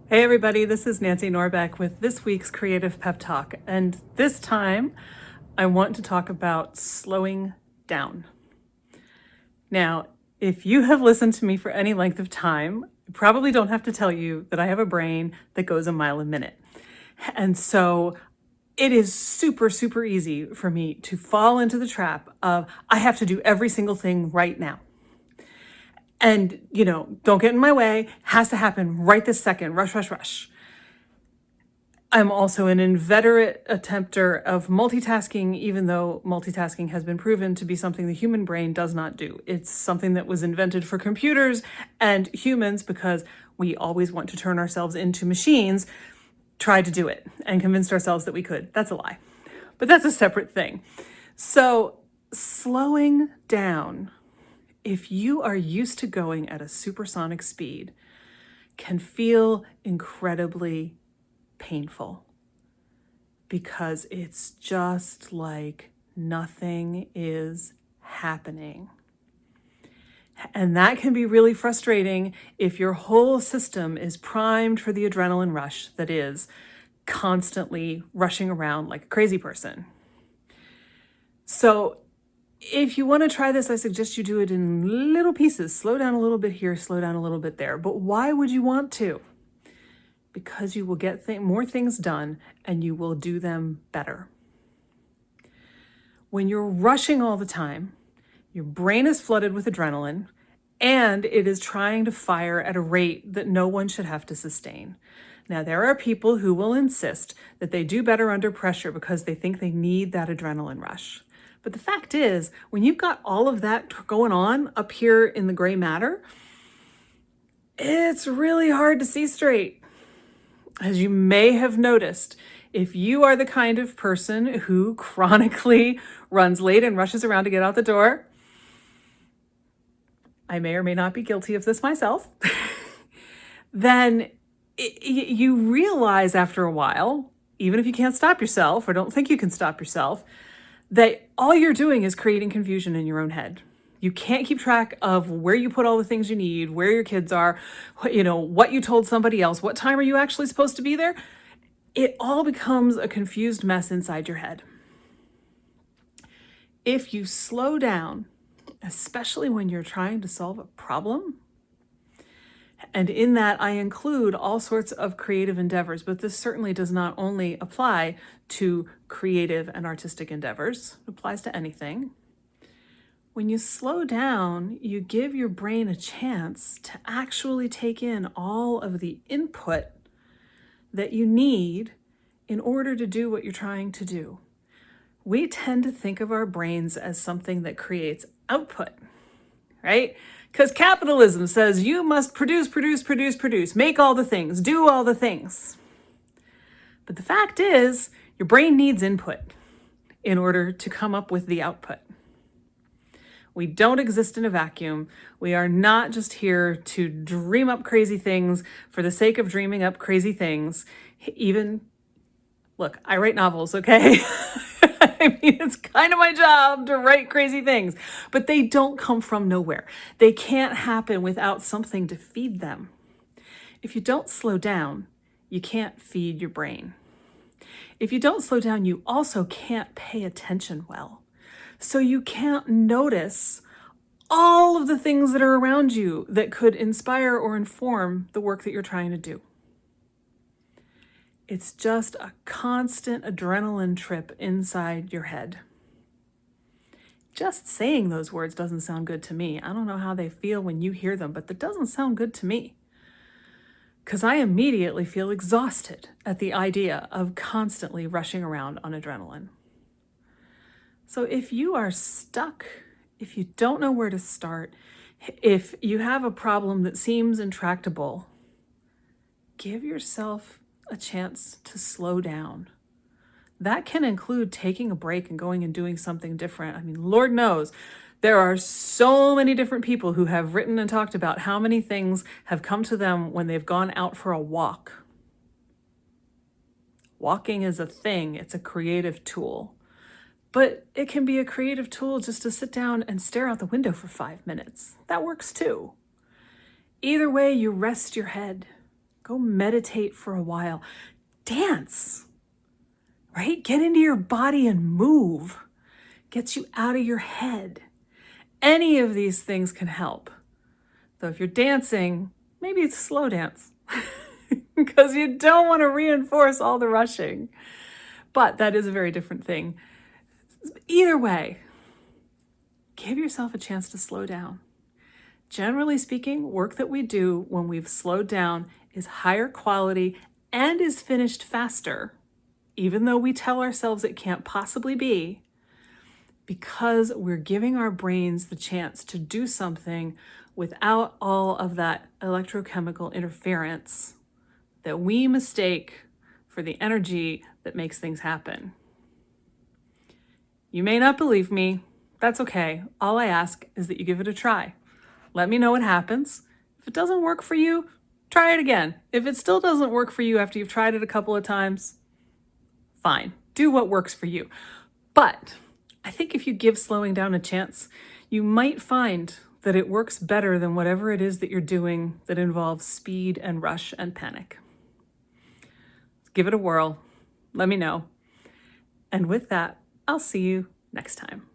Hey everybody, this is Nancy Norbeck with this week's Creative Pep Talk. And this time I want to talk about slowing down. Now, if you have listened to me for any length of time, I probably don't have to tell you that I have a brain that goes a mile a minute. And so it is super, super easy for me to fall into the trap of I have to do every single thing right now. And, don't get in my way, has to happen right this second, rush, rush, rush. I'm also an inveterate attempter of multitasking, even though multitasking has been proven to be something the human brain does not do. It's something that was invented for computers and humans because we always want to turn ourselves into machines, tried to do it and convinced ourselves that we could. That's a lie. But that's a separate thing. So slowing down, if you are used to going at a supersonic speed, can feel incredibly painful because it's just like nothing is happening. And that can be really frustrating if your whole system is primed for the adrenaline rush that is constantly rushing around like a crazy person. So if you want to try this, I suggest you do it in little pieces. Slow down a little bit here, slow down a little bit there. But why would you want to? Because you will get more things done and you will do them better. When you're rushing all the time, your brain is flooded with adrenaline and it is trying to fire at a rate that no one should have to sustain. Now, there are people who will insist that they do better under pressure because they think they need that adrenaline rush. But the fact is, when you've got all of that going on up here in the gray matter, it's really hard to see straight. As you may have noticed, if you are the kind of person who chronically runs late and rushes around to get out the door, I may or may not be guilty of this myself, then you realize after a while, even if you can't stop yourself or don't think you can stop yourself, that all you're doing is creating confusion in your own head. You can't keep track of where you put all the things you need, where your kids are, what you told somebody else, what time are you actually supposed to be there? It all becomes a confused mess inside your head. If you slow down, especially when you're trying to solve a problem, and in that I include all sorts of creative endeavors, but this certainly does not only apply to creative and artistic endeavors, it applies to anything. When you slow down, you give your brain a chance to actually take in all of the input that you need in order to do what you're trying to do. We tend to think of our brains as something that creates output, right? Because capitalism says you must produce, make all the things, do all the things. But the fact is, your brain needs input in order to come up with the output. We don't exist in a vacuum. We are not just here to dream up crazy things for the sake of dreaming up crazy things. Look, I write novels, okay? I mean, it's kind of my job to write crazy things, but they don't come from nowhere. They can't happen without something to feed them. If you don't slow down, you can't feed your brain. If you don't slow down, you also can't pay attention well. So you can't notice all of the things that are around you that could inspire or inform the work that you're trying to do. It's just a constant adrenaline trip inside your head. Just saying those words doesn't sound good to me. I don't know how they feel when you hear them, but that doesn't sound good to me. Because I immediately feel exhausted at the idea of constantly rushing around on adrenaline. So if you are stuck, if you don't know where to start, if you have a problem that seems intractable, give yourself a chance to slow down. That can include taking a break and going and doing something different. I mean, Lord knows, there are so many different people who have written and talked about how many things have come to them when they've gone out for a walk. Walking is a thing, it's a creative tool. But it can be a creative tool just to sit down and stare out the window for 5 minutes. That works too. Either way, you rest your head. Go meditate for a while. Dance, right? Get into your body and move. Gets you out of your head. Any of these things can help. So if you're dancing, maybe it's slow dance because you don't want to reinforce all the rushing. But that is a very different thing. Either way, give yourself a chance to slow down. Generally speaking, work that we do when we've slowed down is higher quality and is finished faster, even though we tell ourselves it can't possibly be, because we're giving our brains the chance to do something without all of that electrochemical interference that we mistake for the energy that makes things happen. You may not believe me. That's okay. All I ask is that you give it a try. Let me know what happens. If it doesn't work for you, try it again. If it still doesn't work for you after you've tried it a couple of times, fine. Do what works for you. But I think if you give slowing down a chance, you might find that it works better than whatever it is that you're doing that involves speed and rush and panic. Give it a whirl. Let me know. And with that, I'll see you next time.